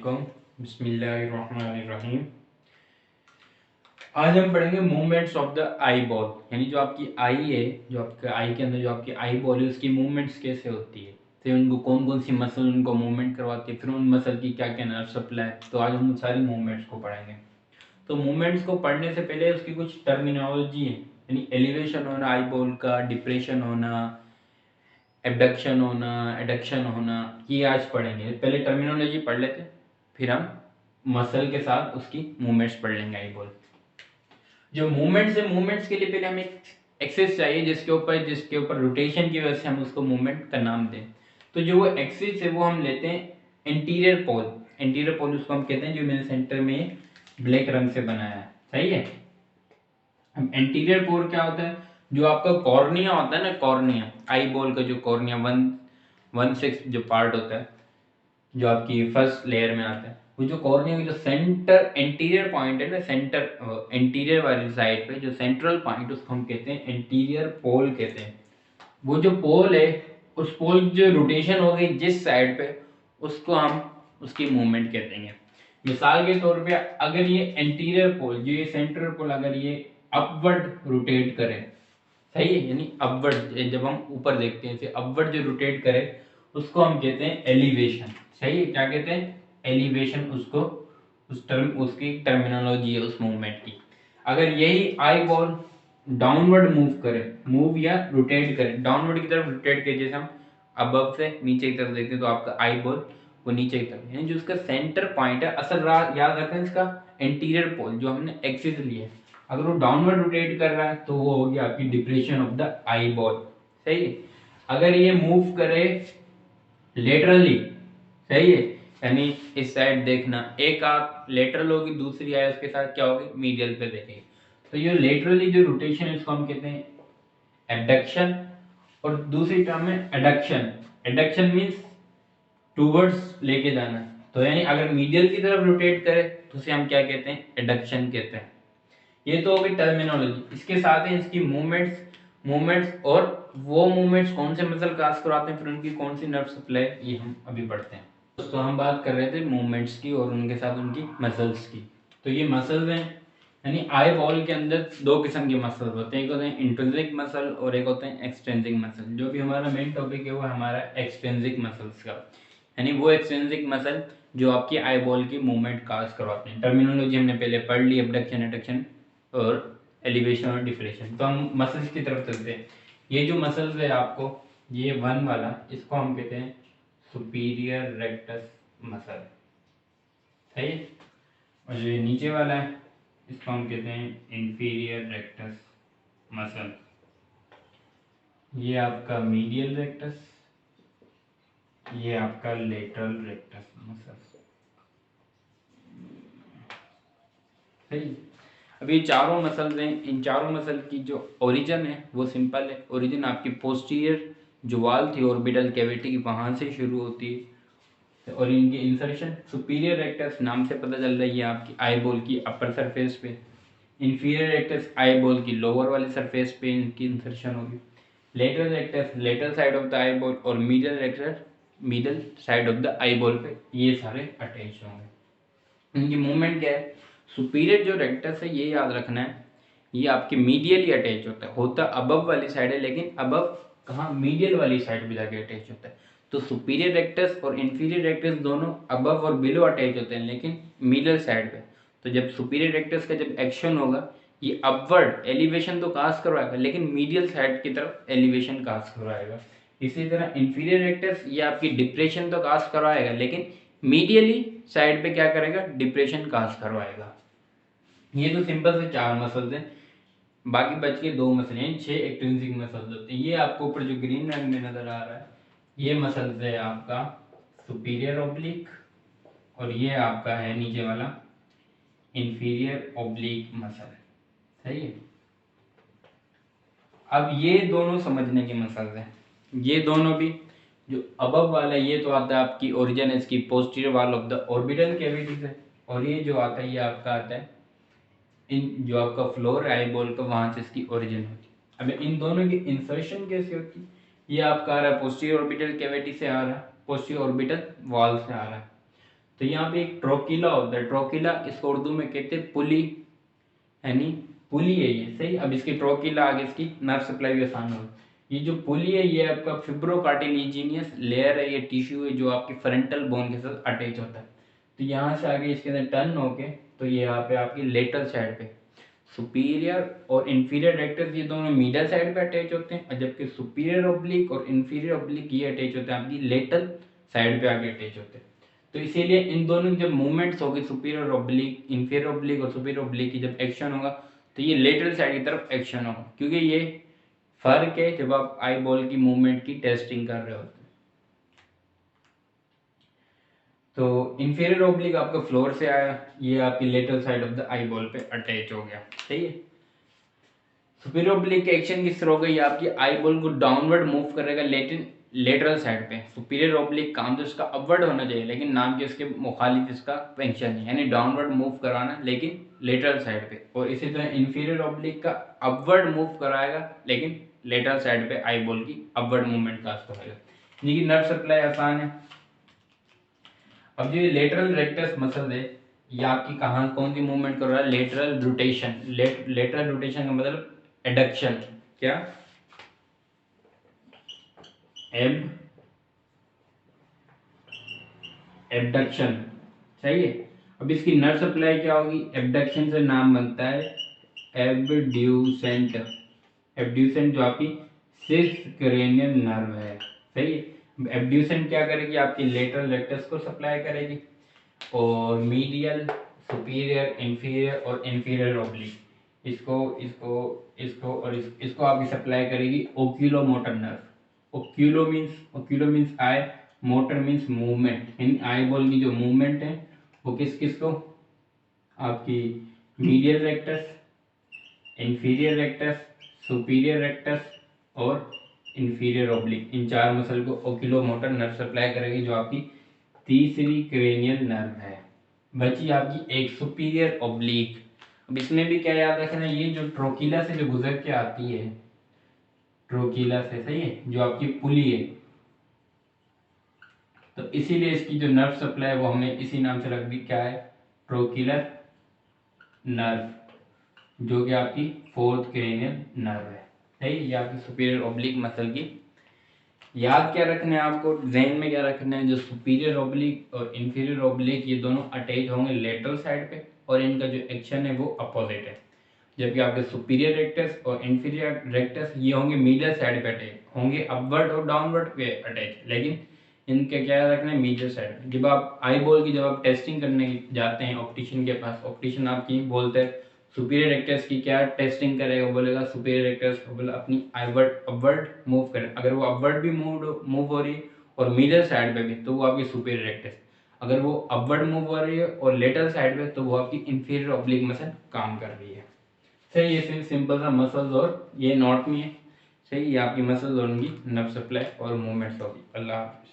अस्सलामुअलैकुम बिस्मिल्लाहिर्रहमानिर्रहीम। आज हम पढ़ेंगे movements of the eye ball, यानी जो आपकी आई है, जो आपके आई के अंदर जो आपकी आई बॉल है उसकी मूवमेंट्स कैसे होती है, फिर उनको कौन कौन सी मसल उनको मूवमेंट करवाती है, फिर उन मसल की क्या क्या नर्व सप्लाई। तो आज हम सारी मूवमेंट्स को पढ़ेंगे। तो मूवमेंट्स को पढ़ने से पहले उसकी कुछ टर्मिनोलॉजी है, यानी एलिवेशन होना आई बॉल का, डिप्रेशन होना, एबडक्शन होना, एडक्शन होना, ये आज पढ़ेंगे। पहले टर्मिनोलॉजी पढ़ लेते, फिर हम मसल के साथ उसकी मूवमेंट्स पढ़ लेंगे आई बॉल। जो मूवमेंट्स है, मूवमेंट्स के लिए पहले हमें एक एक्सिस चाहिए जिसके ऊपर रोटेशन की वजह से हम उसको मूवमेंट का नाम दें। तो जो वो एक्सिस है वो हम लेते हैं एंटीरियर पोल। एंटीरियर पोल उसको हम कहते हैं, जो मैंने सेंटर में ब्लैक रंग से बनाया है, सही है। एंटीरियर पोल क्या होता है? जो आपका कॉर्निया होता है ना, कॉर्निया आई बॉल का जो कॉर्निया 1/6 जो पार्ट होता है, जो आपकी फर्स्ट लेयर में आता है, वो जो कॉर्निया की जो सेंटर एंटीरियर पॉइंट है ना, सेंटर एंटीरियर वाली साइड पे जो सेंट्रल पॉइंट, उसको हम कहते हैं एंटीरियर पोल कहते हैं। वो जो पोल है, उस पोल की जो रोटेशन हो गई जिस साइड पे, उसको हम उसकी मूवमेंट कहते हैं। मिसाल के तौर पे अगर ये एंटीरियर पोल, जो ये सेंट्रल पोल, अगर ये अपवर्ड रोटेट करे, सही है, यानी अपवर्ड, जब हम ऊपर देखते हैं इसे अपवर्ड जो रोटेट करे, उसको हम कहते हैं एलिवेशन। सही है, क्या कहते हैं? एलिवेशन। उसको उसकी टर्मिनोलॉजी है उस मूवमेंट की। अगर यही आई बॉल डाउनवर्ड मूव करे, मूव या रोटेट करे, डाउनवर्ड की तरफ रोटेट करे, जैसे हम अबव से नीचे की तरफ देखते हैं, तो आपका आई बॉल वो नीचे की तरफ, यानी जो उसका सेंटर पॉइंट है, असल याद रखें इसका एंटीरियर पोल जो हमने एक्सिस लिया है, अगर वो डाउनवर्ड रोटेट कर रहा है तो वो हो गया आपकी depression of the eye ball, सही है। अगर ये मूव करे लेटरली, सही है, यानी इस साइड देखना, एक आंख लेटरल होगी, दूसरी आई उसके साथ क्या होगी, मीडियल पे देखेगी। तो ये लेटरली जो रोटेशन है इसको हम कहते हैं एबडक्शन, और दूसरी टर्म है एडक्शन। एडक्शन मींस टूवर्ड्स लेके जाना। तो यानी अगर मीडियल की तरफ रोटेट करे तो उसे हम क्या कहते हैं, एडक्शन कहते हैं। ये तो होगी टर्मिनोलॉजी। इसके साथ ही इसकी मूवमेंट्स और वो मूवमेंट्स कौन से मसल काज करवाते हैं, फिर उनकी कौन सी नर्व सप्लाई, ये हम अभी पढ़ते हैं। तो हम बात कर रहे थे मूवमेंट्स की और उनके साथ उनकी मसल्स की। तो ये मसल्स हैं, यानी आई बॉल के अंदर दो किस्म के मसल्स होते हैं, एक होते हैं इंट्रिंसिक मसल और एक होते हैं एक्सट्रिंसिक मसल। जो भी हमारा मेन टॉपिक है वो हमारा एक्सट्रिंसिक मसल्स का, यानी वो एक्सट्रिंसिक मसल जो आपकी आई बॉल की मूवमेंट काज करवाते हैं। टर्मिनोलॉजी हमने पहले पढ़ ली, एबडक्शन, एडक्शन और एलिवेशन और डिफ्लेशन। तो हम मसल्स की तरफ चलते हैं। ये जो मसल्स है आपको, ये वन वाला, इसको हम कहते हैं सुपीरियर रेक्टस मसल, सही है। और जो ये नीचे वाला है इसको हम कहते हैं इंफीरियर रेक्टस मसल। ये आपका मीडियल रेक्टस, ये आपका लेटरल रेक्टस मसल, सही। अभी चारों मसल्स हैं, इन चारों मसल की जो ओरिजिन है वो सिंपल है। ओरिजिन आपकी पोस्टीरियर जो वाल थी ऑर्बिटल कैविटी की, वहाँ से शुरू होती है, और इनकी इंसर्शन सुपीरियर रेक्टस नाम से पता चल रही है आपकी आई बॉल की अपर सरफेस पे, इंफीरियर रेक्टस आई बॉल की लोअर वाली सरफेस पे इनकी इंसर्शन होगी, lateral rectus lateral side of the eyeball, और medial rectus middle side of the eyeball पे ये सारे अटैच होंगे। इनकी मूवमेंट क्या है? सुपीरियर जो रेक्टस है, ये याद रखना है, ये आपके मीडियली अटैच होता अबव वाली साइड है, लेकिन अबव कहाँ, मीडियल वाली साइड पे जाके अटैच होता है। तो सुपीरियर रेक्टस और इंफीरियर रेक्टस दोनों अबव और बिलो अटैच होते हैं, लेकिन मिडल साइड पे। तो जब सुपीरियर रेक्टस का जब एक्शन होगा, ये अपवर्ड एलिवेशन तो कास्ट करवाएगा, लेकिन मीडियल साइड की तरफ एलिवेशन कास्ट करवाएगा। इसी तरह इंफीरियर रेक्टस ये आपकी डिप्रेशन तो कास्ट करवाएगा, लेकिन मीडियली साइड पे क्या करेगा, डिप्रेशन कास्ट करवाएगा। ये तो सिंपल से चार मसल्स हैं। बाकी बच के दो मसल हैं, 6 एक्सट्रिंसिक मसल्स होते हैं। ये आपको ऊपर जो ग्रीन रंग में नजर आ रहा है, ये मसल्स है आपका सुपीरियर ओब्लिक, और ये आपका है नीचे वाला इंफीरियर ओब्लिक मसल, सही है। अब ये दोनों समझने के मसल्स हैं। ये दोनों भी, जो अबव वाला ये तो आता है आपकी ओरिजिन इसकी posterior wall of the orbital cavity से, और ये जो आता है ये आपका आता है इन जो आपका फ्लोर आई बॉल का, वहां से इसकी ओरिजिन होती है। अब इन दोनों की इंसर्शन कैसे होती है? ये आपका आ रहा है पोस्टीरियर ऑर्बिटल कैविटी से आ रहा है, पोस्टीरियर ऑर्बिटल वॉल से आ रहा है। तो यहाँ पे एक ट्रोकिला होता है, ट्रोकिला इसको उर्दू में कहते हैं पुली, यानी पुली है ये, सही। अब इसकी ट्रोकिला आगे इसकी नर्व सप्लाई भी आसान हो। ये जो पुली है ये आपका फिब्रोकार्टिलेजिनियस लेयर है, ये टिश्यू है जो आपकी फ्रंटल बोन के साथ अटैच होता है। तो यहाँ से आगे इसके अंदर टर्न होके तो ये यहाँ पे आपकी लेटरल साइड पे सुपीरियर और इंफीरियर रेक्टस ये दोनों मीडियल साइड पे अटैच होते हैं, और जबकि सुपीरियर ऑब्लिक और इंफीरियर ऑब्लिक ये अटैच होते हैं आपकी लेटरल साइड पे आगे अटैच होते हैं। तो इसीलिए इन दोनों की जब मूवमेंट्स होगी सुपीरियर ऑब्लिक, इंफीरियर ऑब्लिक और सुपीरियर ऑब्लिक की जब एक्शन होगा तो ये लेटरल साइड की तरफ एक्शन होगा, क्योंकि ये फर्क है जब आप आई बॉल की मूवमेंट की टेस्टिंग कर रहे होते हैं। तो इंफीरियर ऑब्लिक आपका फ्लोर से आया, ये आपकी lateral side of the eyeball पे अटैच हो गया, सही है। सुपीरियर ऑब्लिक एक्शन किस तरह होगा, ये आपकी आई बॉल को डाउनवर्ड मूव करेगा लेटरल साइड पे। सुपीरियर ऑब्लिक काम तो इसका अपवर्ड होना चाहिए, लेकिन नाम के इसके मुखालिफ इसका फंक्शन है, यानी डाउनवर्ड मूव कराना लेकिन लेटरल साइड पे। और इसी तरह इंफीरियर ऑब्लिक का अपवर्ड मूव कराएगा लेकिन लेटरल साइड पे आई बॉल की अपवर्ड मूवमेंट काज कराएगा। यानी कि नर्व सप्लाई आसान है। अब जो ये लेटरल रेक्टस मसल है ये आपकी कहाँ कौन सी मूवमेंट कर रहा है, लेटरल रोटेशन। लेटरल रोटेशन का मतलब एडक्शन, क्या एबडक्शन, सही है। अब इसकी नर्व सप्लाई क्या होगी, एबडक्शन से नाम बनता है एबड्यूसेंट। एबड्यूसेंट जो आपकी सिक्स्थ क्रेनियल नर्व है, सही है। एबड्यूसेंट क्या करेगी, आपकी लेटरल रेक्टस को सप्लाई करेगी, और मीडियल, सुपीरियर, इंफीरियर और इंफीरियर ऑब्लिक इसको इसको इसको और इसको आपकी सप्लाई करेगी oculomotor nerve. Oculo means eye, motor means movement, यानी आई बॉल की जो मूवमेंट है वो किस किस को, आपकी medial rectus, inferior rectus, superior rectus और इंफीरियर ऑब्लिक, इन चार मसल को ओक्यूलोमोटर नर्व सप्लाई करेगी, जो आपकी तीसरी क्रेनियल नर्व है। बची आपकी एक सुपीरियर ऑब्लिक। अब इसमें भी क्या याद रखना, ये जो ट्रोकिला से जो गुजर के आती है, ट्रोकिला से, सही है, जो आपकी पुली है, तो इसीलिए इसकी जो नर्व सप्लाई है वो हमने इसी नाम से रख दी, क्या है, ट्रोकिलर नर्व, जो कि आपकी फोर्थ क्रेनियल नर्व है, सही। ये आपकी सुपीरियर ऑब्लिक मसल की याद क्या रखना है आपको, जहन में क्या रखना है, जो सुपीरियर ऑब्लिक और इंफीरियर ऑब्लिक ये दोनों अटैच होंगे लेटरल साइड पे, और इनका जो एक्शन है वो अपोजिट है। जबकि आपके सुपीरियर रेक्टस और इंफीरियर रेक्टस ये होंगे मीडियल साइड पे अटैच होंगे, अपवर्ड और डाउनवर्ड पे अटैच, लेकिन इनके क्या रखना है, मीडियल साइड। जब आप आई बॉल की जब आप टेस्टिंग करने जाते हैं ऑप्टिशियन के पास, ऑप्टिशियन आपकी बोलते हैं सुपीरियर रेक्टस की क्या टेस्टिंग करेगा, बोलेगा सुपीरियर रेक्टस बोले अपनी अपवर्ड मूव करें, अगर वो अपवर्ड भी मूव हो रही है और मिडल साइड पे भी तो वो आपकी सुपीरियर रेक्टस, अगर वो अपवर्ड मूव हो रही है और लेटरल साइड पे तो वो आपकी इंफीरियर ऑब्लिक मसल काम कर रही है, सही। ये सिंपल सा मसल्स और ये नॉट में है, सही। ये आपकी मसल्स और उनकी नर्व सप्लाई और मूवमेंट्स होगी। अल्लाह हाफिज़।